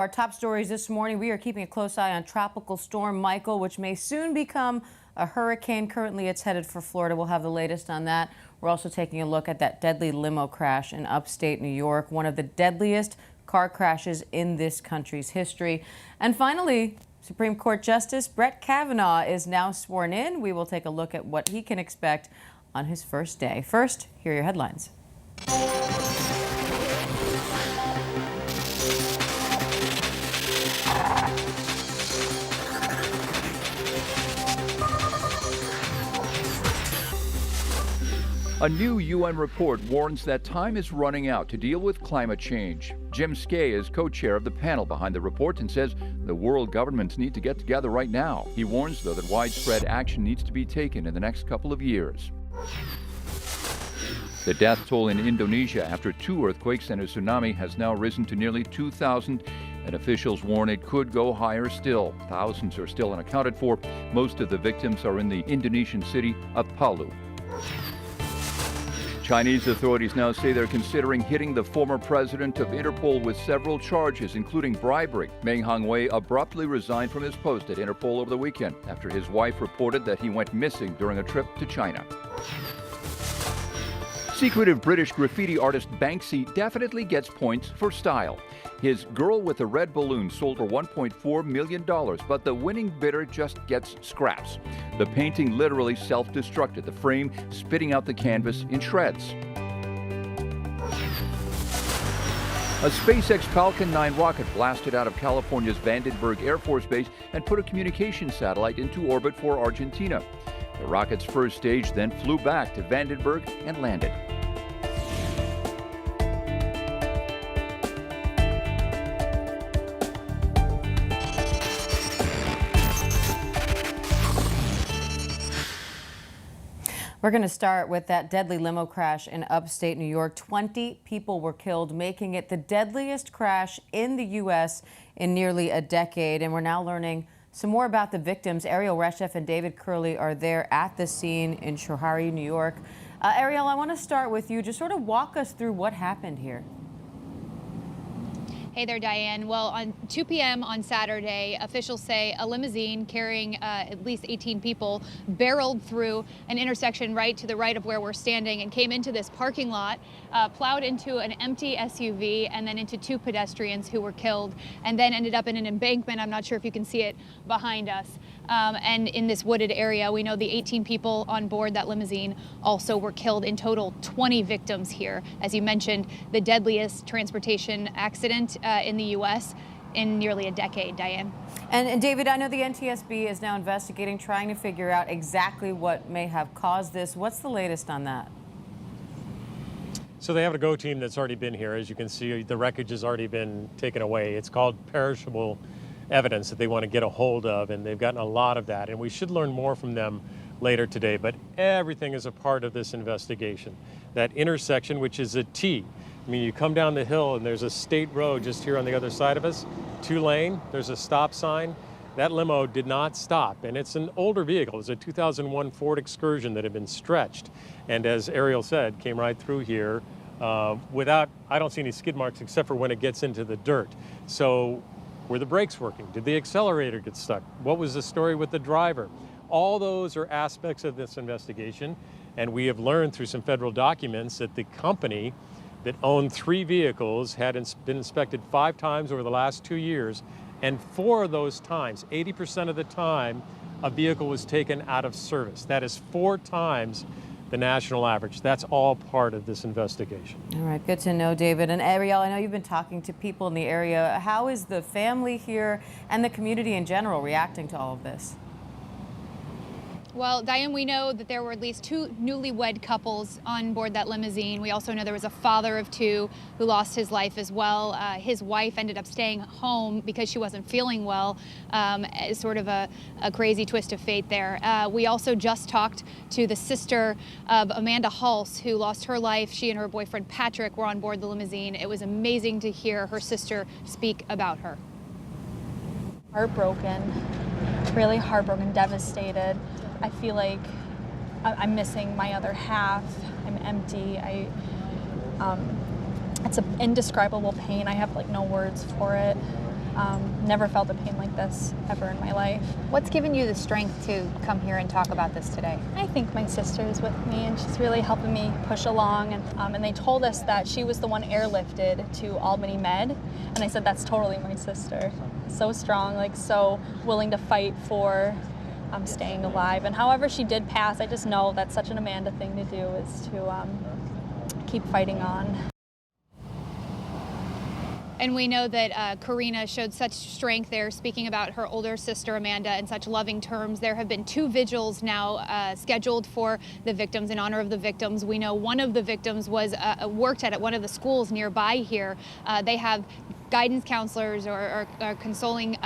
Our top stories this morning, we are keeping a close eye on Tropical Storm Michael, which may soon become a hurricane. Currently, it's headed for Florida. We'll have the latest on that. We're also taking a look at that deadly limo crash in upstate New York, one of the deadliest car crashes in this country's history. And finally, Supreme Court Justice Brett Kavanaugh is now sworn in. We will take a look at what he can expect on his first day. First, here are your headlines. A new UN report warns that time is running out to deal with climate change. Jim Skay is co-chair of the panel behind the report and says the world governments need to get together right now. He warns, though, that widespread action needs to be taken in the next couple of years. The death toll in Indonesia after 2 earthquakes and a tsunami has now risen to nearly 2,000, and officials warn it could go higher still. Thousands are still unaccounted for. Most of the victims are in the Indonesian city of Palu. Chinese authorities now say they're considering hitting the former president of Interpol with several charges, including bribery. Meng Hongwei abruptly resigned from his post at Interpol over the weekend after his wife reported that he went missing during a trip to China. Secretive British graffiti artist Banksy definitely gets points for style. His Girl with a Red Balloon sold for $1.4 million, but the winning bidder just gets scraps. The painting literally self-destructed, the frame spitting out the canvas in shreds. A SpaceX Falcon 9 rocket blasted out of California's Vandenberg Air Force Base and put a communications satellite into orbit for Argentina. The rocket's first stage then flew back to Vandenberg and landed. We're going to start with that deadly limo crash in upstate New York. 20 people were killed, making it the deadliest crash in the U.S. in nearly a decade. And we're now learning some more about the victims. Ariel Reshef and David Curley are there at the scene in Schoharie, New York. Ariel, I want to start with you. Just sort of walk us through what happened here. Hey there, Diane. Well, on 2 p.m. on Saturday, officials say a limousine carrying at least 18 people barreled through an intersection right to the right of where we're standing and came into this parking lot, plowed into an empty SUV and then into 2 pedestrians who were killed, and then ended up in an embankment. I'm not sure if you can see it behind us. And in this wooded area, we know the 18 people on board that limousine also were killed. In total, 20 victims here. As you mentioned, the deadliest transportation accident in the U.S. in nearly a decade, Diane. And David, I know the NTSB is now investigating, trying to figure out exactly what may have caused this. What's the latest on that? So they have a GO team that's already been here. As you can see, the wreckage has already been taken away. It's called perishable evidence that they want to get a hold of, and they've gotten a lot of that. And we should learn more from them later today. But everything is a part of this investigation. That intersection, which is a T. I mean, you come down the hill and there's a state road just here on the other side of us, 2-lane, there's a stop sign. That limo did not stop, and it's an older vehicle. It's a 2001 Ford Excursion that had been stretched. And as Ariel said, came right through here without, I don't see any skid marks except for when it gets into the dirt. So were the brakes working? Did the accelerator get stuck? What was the story with the driver? All those are aspects of this investigation, and we have learned through some federal documents that the company that owned 3 vehicles had been inspected 5 times over the last 2 years, and 4 of those times, 80% of the time, a vehicle was taken out of service. That is 4 times the national average. That's all part of this investigation. All right, good to know, David. And Ariel, I know you've been talking to people in the area. How is the family here and the community in general reacting to all of this? Well, Diane, we know that there were at least 2 newlywed couples on board that limousine. We also know there was a father of 2 who lost his life as well. His wife ended up staying home because she wasn't feeling well. Sort of a crazy twist of fate there. We also just talked to the sister of Amanda Hulse, who lost her life. She and her boyfriend Patrick were on board the limousine. It was amazing to hear her sister speak about her. Heartbroken, really heartbroken, devastated. I feel like I'm missing my other half. I'm empty. It's an indescribable pain. I have like no words for it. never felt a pain like this ever in my life. What's given you the strength to come here and talk about this today? I think my sister is with me, and she's really helping me push along. And they told us that she was the one airlifted to Albany Med, and I said that's totally my sister. So strong, like so willing to fight for staying alive. And however she did pass, I just know that's such an Amanda thing to do, is to keep fighting on. And we know that Karina showed such strength there, speaking about her older sister Amanda in such loving terms. There have been 2 vigils now scheduled for the victims, in honor of the victims. We know one of the victims was worked at one of the schools nearby here. They have guidance counselors or consoling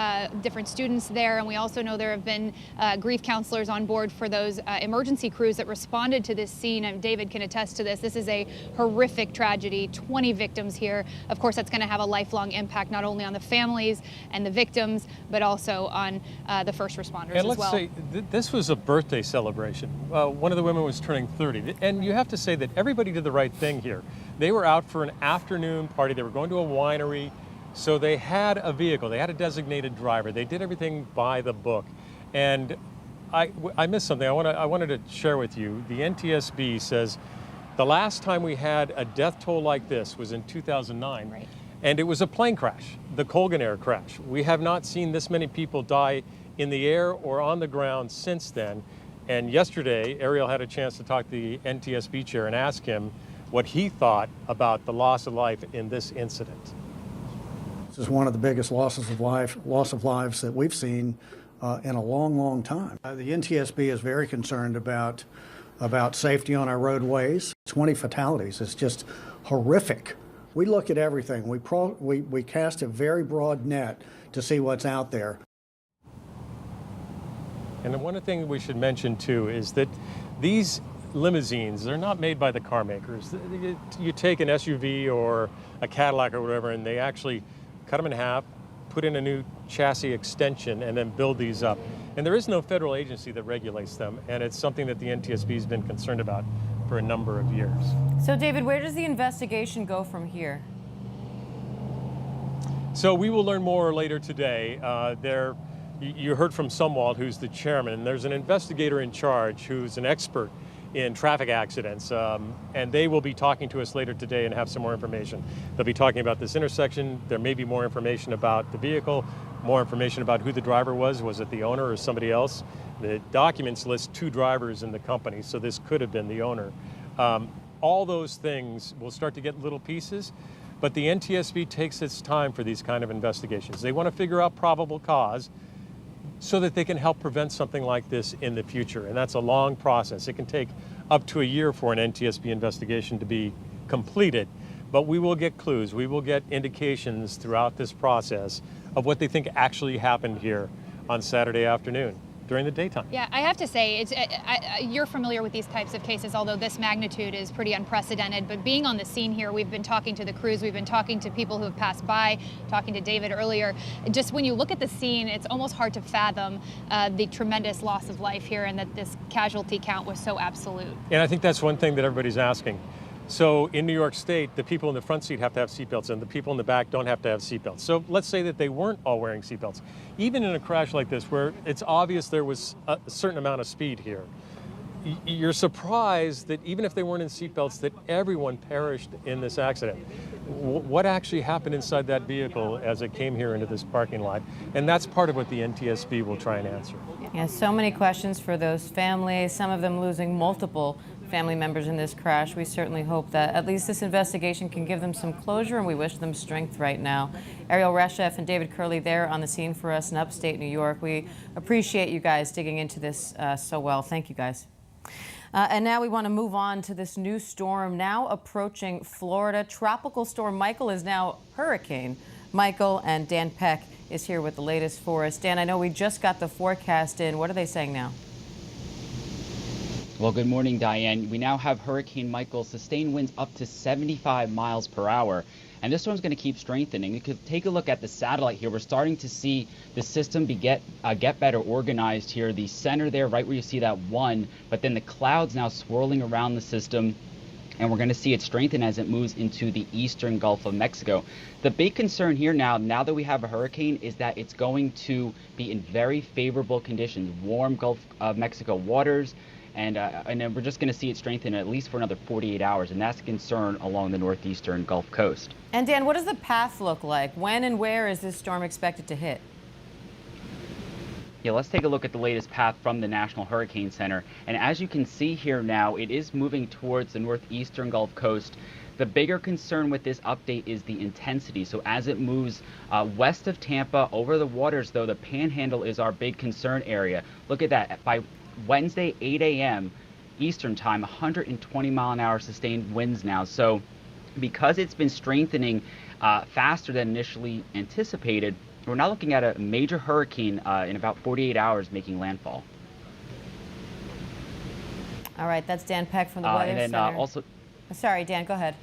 different students there. And we also know there have been grief counselors on board for those emergency crews that responded to this scene. And David can attest to this. This is a horrific tragedy, 20 victims here. Of course, that's going to have a lifelong impact, not only on the families and the victims, but also on the first responders as well. And let's say this was a birthday celebration. One of the women was turning 30. And you have to say that everybody did the right thing here. They were out for an afternoon party. They were going to a winery. So they had a vehicle, they had a designated driver, they did everything by the book. And I missed something I wanted to share with you. The NTSB says the last time we had a death toll like this was in 2009. Right. And it was a plane crash, the Colgan Air crash. We have not seen this many people die in the air or on the ground since then. And yesterday, Ariel had a chance to talk to the NTSB chair and ask him what he thought about the loss of life in this incident. This is one of the biggest loss of lives that we've seen in a long, long time. The NTSB is very concerned about safety on our roadways. 20 fatalities. It's just horrific. We look at everything. We cast a very broad net to see what's out there. And one thing we should mention too is that these limousines, they're not made by the car makers. You take an SUV or a Cadillac or whatever, and they actually cut them in half, put in a new chassis extension, and then build these up. And there is no federal agency that regulates them, and it's something that the NTSB has been concerned about for a number of years. So, David, where does the investigation go from here? So we will learn more later today. You heard from Sumwalt, who's the chairman, and there's an investigator in charge who's an expert in traffic accidents, and they will be talking to us later today and have some more information. They'll be talking about this intersection. There may be more information about the vehicle, more information about who the driver was. Was it the owner or somebody else? The documents list 2 drivers in the company, so this could have been the owner. All those things will start to get little pieces, but the NTSB takes its time for these kind of investigations. They want to figure out probable cause so that they can help prevent something like this in the future. And that's a long process. It can take up to a year for an NTSB investigation to be completed, but we will get clues. We will get indications throughout this process of what they think actually happened here on Saturday afternoon during the daytime. Yeah, I have to say, you're familiar with these types of cases, although this magnitude is pretty unprecedented. But being on the scene here, we've been talking to the crews, we've been talking to people who have passed by, talking to David earlier. Just when you look at the scene, it's almost hard to fathom the tremendous loss of life here, and that this casualty count was so absolute. And I think that's one thing that everybody's asking. So in New York State, the people in the front seat have to have seatbelts and the people in the back don't have to have seatbelts. So let's say that they weren't all wearing seatbelts. Even in a crash like this, where it's obvious there was a certain amount of speed here, you're surprised that even if they weren't in seatbelts, that everyone perished in this accident. What actually happened inside that vehicle as it came here into this parking lot? And that's part of what the NTSB will try and answer. Yeah, so many questions for those families, some of them losing multiple family members in this crash. We certainly hope that at least this investigation can give them some closure, and we wish them strength right now. Ariel Reshef and David Curley there on the scene for us in upstate New York. We appreciate you guys digging into this so well. Thank you, guys. And now we want to move on to this new storm now approaching Florida. Tropical Storm Michael is now Hurricane Michael, and Dan Peck is here with the latest for us. Dan, I know we just got the forecast in. What are they saying now? Well, good morning, Diane. We now have Hurricane Michael sustained winds up to 75 miles per hour. And this storm's going to keep strengthening. You could take a look at the satellite here. We're starting to see the system get better organized here. The center there, right where you see that 1, but then the clouds now swirling around the system, and we're going to see it strengthen as it moves into the eastern Gulf of Mexico. The big concern here now that we have a hurricane, is that it's going to be in very favorable conditions, warm Gulf of Mexico waters, and then we're just going to see it strengthen at least for another 48 hours, and that's a concern along the northeastern Gulf Coast. And Dan, what does the path look like? When and where is this storm expected to hit? Yeah, let's take a look at the latest path from the National Hurricane Center. And as you can see here now, it is moving towards the northeastern Gulf Coast. The bigger concern with this update is the intensity. So as it moves west of Tampa over the waters, though, the Panhandle is our big concern area. Look at that. By Wednesday, 8 a.m. Eastern time, 120 mile an hour sustained winds now. So because it's been strengthening faster than initially anticipated, we're now looking at a major hurricane in about 48 hours making landfall. All right, that's Dan Peck from the Weather and then Center. also, Sorry, Dan, go ahead.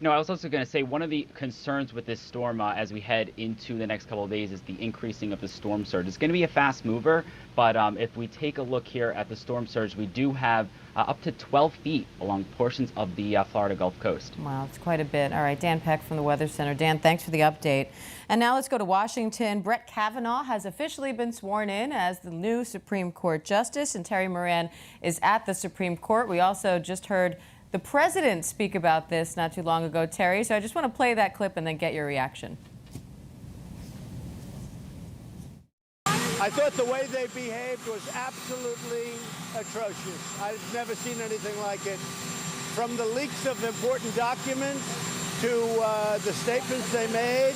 no, I was also going to say one of the concerns with this storm as we head into the next couple of days is the increasing of the storm surge. It's going to be a fast mover, but if we take a look here at the storm surge, we do have up to 12 feet along portions of the Florida Gulf Coast. Wow, it's quite a bit. All right, Dan Peck from the Weather Center. Dan, thanks for the update. And now let's go to Washington. Brett Kavanaugh has officially been sworn in as the new Supreme Court Justice, and Terry Moran is at the Supreme Court. We also just heard the president speak about this not too long ago, Terry, so I just want to play that clip and then get your reaction. I thought the way they behaved was absolutely atrocious. I've never seen anything like it. From the leaks of important documents to the statements they made,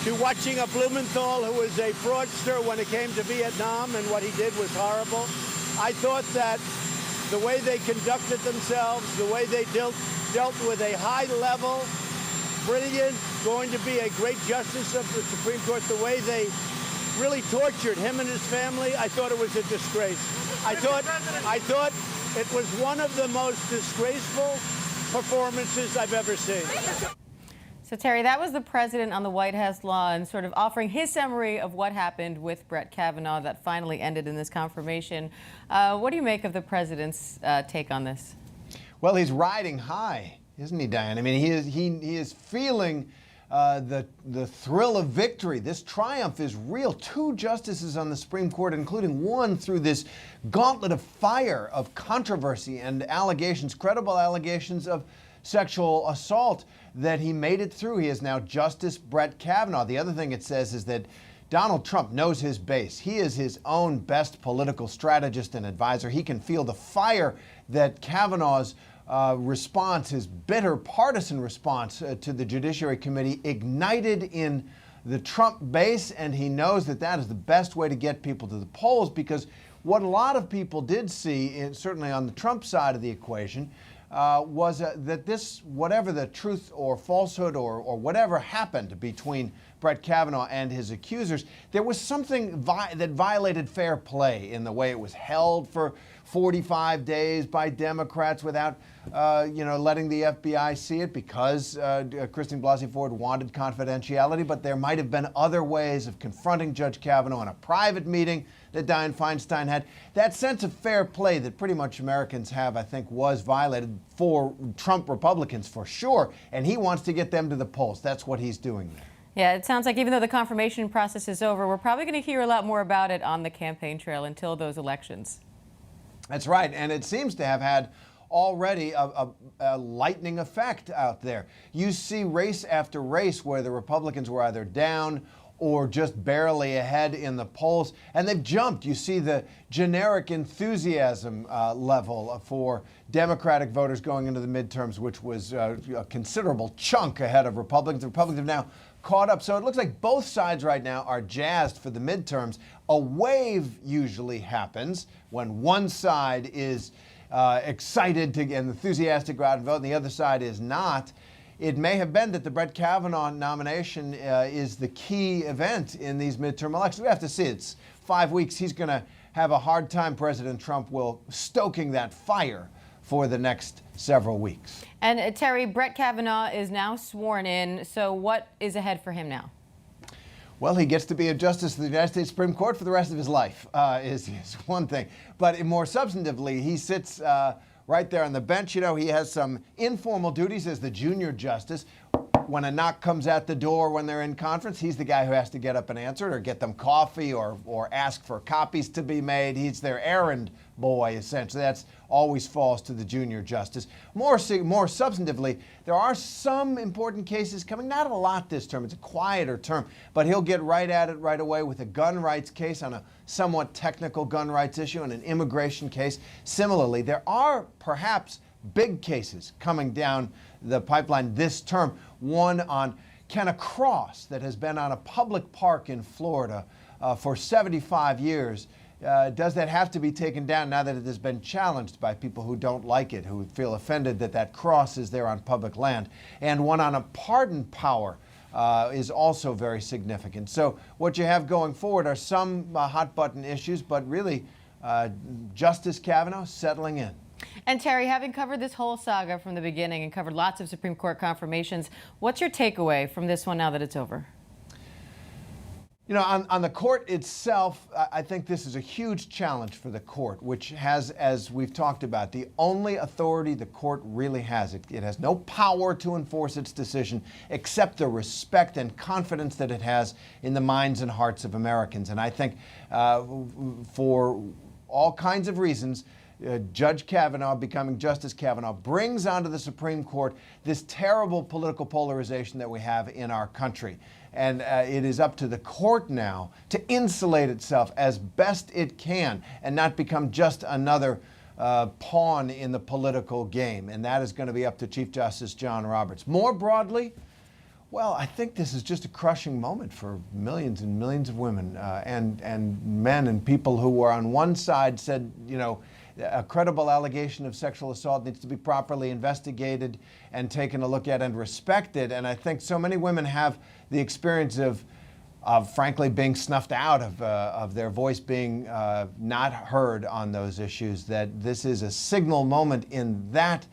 to watching a Blumenthal who was a fraudster when it came to Vietnam, and what he did was horrible. I thought that the way they conducted themselves, the way they dealt with a high-level, brilliant, going to be a great justice of the Supreme Court, the way they really tortured him and his family, I thought it was a disgrace. I thought it was one of the most disgraceful performances I've ever seen. So, Terry, that was the president on the White House lawn sort of offering his summary of what happened with Brett Kavanaugh that finally ended in this confirmation. What do you make of the president's take on this? Well, he's riding high, isn't he, Diane? I mean, he is feeling the thrill of victory. This triumph is real. 2 justices on the Supreme Court, including one through this gauntlet of fire of controversy and allegations, credible allegations of sexual assault, that he made it through. He is now Justice Brett Kavanaugh. The other thing it says is that Donald Trump knows his base. He is his own best political strategist and advisor. He can feel the fire that Kavanaugh's response, his bitter partisan response to the Judiciary Committee, ignited in the Trump base, and he knows that that is the best way to get people to the polls, because what a lot of people did see, certainly on the Trump side of the equation, was that this, whatever the truth or falsehood or whatever happened between Brett Kavanaugh and his accusers, there was something that violated fair play in the way it was held for 45 days by Democrats without, letting the FBI see it, because Christine Blasey Ford wanted confidentiality. But there might have been other ways of confronting Judge Kavanaugh in a private meeting that Dianne Feinstein had. That sense of fair play that pretty much Americans have, I think, was violated for Trump Republicans for sure. And he wants to get them to the polls. That's what he's doing there. Yeah, it sounds like even though the confirmation process is over, we're probably going to hear a lot more about it on the campaign trail until those elections. That's right. And it seems to have had already a lightning effect out there. You see race after race where the Republicans were either down or just barely ahead in the polls, and they've jumped. You see the generic enthusiasm level for Democratic voters going into the midterms, which was a considerable chunk ahead of Republicans. The Republicans have now caught up. So it looks like both sides right now are jazzed for the midterms. A wave usually happens when one side is excited and enthusiastic to go out and vote, and the other side is not. It may have been that the Brett Kavanaugh nomination is the key event in these midterm elections. We have to see. It's 5 weeks. He's going to have a hard time, President Trump will, stoking that fire for the next several weeks. And Terry, Brett Kavanaugh is now sworn in. So what is ahead for him now? Well, he gets to be a justice of the United States Supreme Court for the rest of his life, is one thing. But more substantively, he sits right there on the bench. You know, he has some informal duties as the junior justice. When a knock comes at the door when they're in conference, he's the guy who has to get up and answer it or get them coffee or ask for copies to be made. He's their errand boy, essentially. That's always falls to the junior justice. More substantively, there are some important cases coming. Not a lot this term. It's a quieter term. But he'll get right at it right away with a gun rights case on a somewhat technical gun rights issue and an immigration case. Similarly, there are perhaps big cases coming down the pipeline this term. One on can a cross that has been on a public park in Florida for 75 years, does that have to be taken down now that it has been challenged by people who don't like it, who feel offended that that cross is there on public land? And one on a pardon power is also very significant. So what you have going forward are some hot button issues, but really Justice Kavanaugh settling in. And Terry, having covered this whole saga from the beginning and covered lots of Supreme Court confirmations, what's your takeaway from this one now that it's over? You know, on the court itself, I think this is a huge challenge for the court, which has, as we've talked about, the only authority the court really has. It has no power to enforce its decision except the respect and confidence that it has in the minds and hearts of Americans. And I think for all kinds of reasons, Judge Kavanaugh, becoming Justice Kavanaugh, brings onto the Supreme Court this terrible political polarization that we have in our country. And it is up to the court now to insulate itself as best it can and not become just another pawn in the political game. And that is going to be up to Chief Justice John Roberts. More broadly, well, I think this is just a crushing moment for millions and millions of women and men and people who were on one side said, you know, a credible allegation of sexual assault needs to be properly investigated and taken a look at and respected. And I think so many women have the experience of frankly being snuffed out of their voice being not heard on those issues, that this is a signal moment in that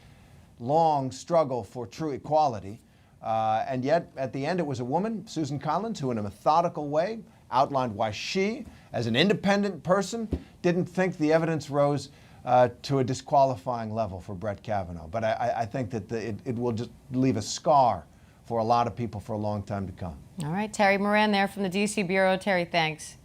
long struggle for true equality. And yet, at the end, it was a woman, Susan Collins, who in a methodical way outlined why she, as an independent person, didn't think the evidence rose to a disqualifying level for Brett Kavanaugh. But I think that it will just leave a scar for a lot of people for a long time to come. All right, Terry Moran there from the D.C. Bureau. Terry, thanks.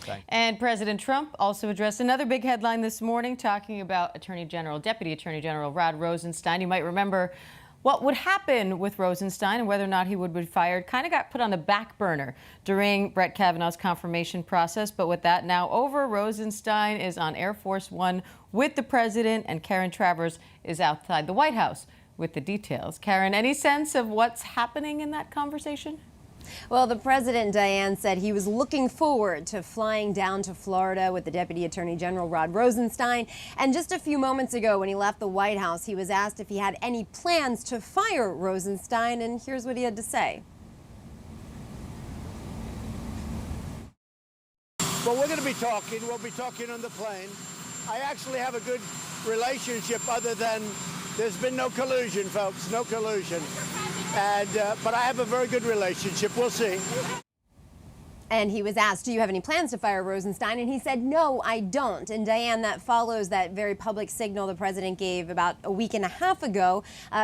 Thanks. And President Trump also addressed another big headline this morning, talking about Deputy Attorney General Rod Rosenstein. You might remember what would happen with Rosenstein and whether or not he would be fired kind of got put on the back burner during Brett Kavanaugh's confirmation process. But with that now over, Rosenstein is on Air Force One with the president, and Karen Travers is outside the White House with the details. Karen, any sense of what's happening in that conversation? Well, the president, Diane, said he was looking forward to flying down to Florida with the Deputy Attorney General Rod Rosenstein. And just a few moments ago, when he left the White House, he was asked if he had any plans to fire Rosenstein. And here's what he had to say. Well, we're going to be talking. We'll be talking on the plane. I actually have a good relationship other than there's been no collusion, folks, no collusion. And but I have a very good relationship. We'll see. And he was asked, do you have any plans to fire Rosenstein? And he said, no, I don't. And Diane, that follows that very public signal the president gave about a week and a half ago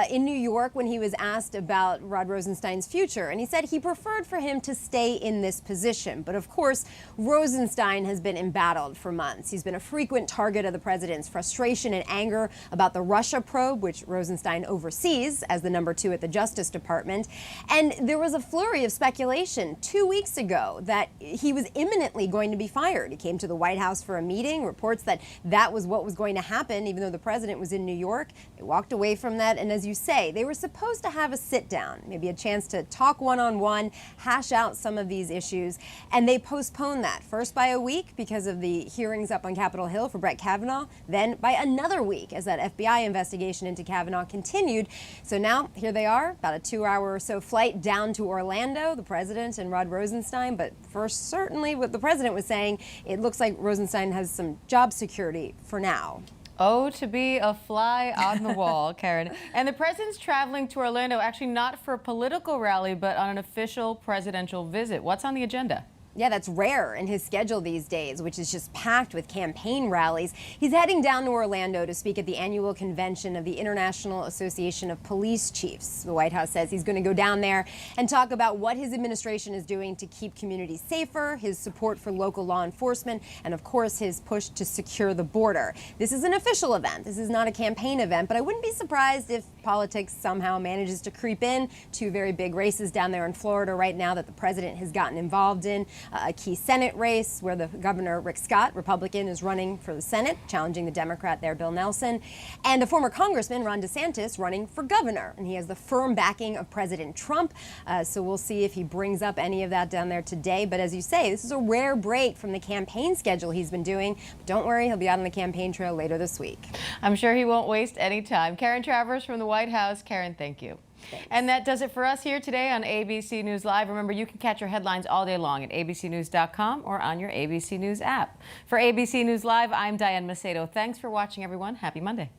in New York when he was asked about Rod Rosenstein's future. And he said he preferred for him to stay in this position. But of course, Rosenstein has been embattled for months. He's been a frequent target of the president's frustration and anger about the Russia probe, which Rosenstein oversees as the #2 at the Justice Department. And there was a flurry of speculation 2 weeks ago that he was imminently going to be fired. He came to the White House for a meeting, reports that that was what was going to happen, even though the president was in New York. They walked away from that, and as you say, they were supposed to have a sit-down, maybe a chance to talk one-on-one, hash out some of these issues, and they postponed that, first by a week because of the hearings up on Capitol Hill for Brett Kavanaugh, then by another week as that FBI investigation into Kavanaugh continued. So now, here they are, about a 2-hour or so flight down to Orlando, the president and Rod Rosenstein, but first, certainly what the president was saying, it looks like Rosenstein has some job security for now. Oh, to be a fly on the wall, Karen. And the president's traveling to Orlando, actually not for a political rally, but on an official presidential visit. What's on the agenda? Yeah, that's rare in his schedule these days, which is just packed with campaign rallies. He's heading down to Orlando to speak at the annual convention of the International Association of Police Chiefs. The White House says he's going to go down there and talk about what his administration is doing to keep communities safer, his support for local law enforcement, and of course his push to secure the border. This is an official event. This is not a campaign event, but I wouldn't be surprised if politics somehow manages to creep in. Two very big races down there in Florida right now that the president has gotten involved in. A key Senate race where the governor, Rick Scott, Republican, is running for the Senate, challenging the Democrat there, Bill Nelson, and a former Congressman, Ron DeSantis, running for governor. And he has the firm backing of President Trump. So we'll see if he brings up any of that down there today. But as you say, this is a rare break from the campaign schedule he's been doing. But don't worry, he'll be out on the campaign trail later this week. I'm sure he won't waste any time. Karen Travers from the White House. Karen, thank you. Thanks. And that does it for us here today on ABC News Live. Remember, you can catch your headlines all day long at abcnews.com or on your ABC News app. For ABC News Live, I'm Diane Macedo. Thanks for watching, everyone. Happy Monday.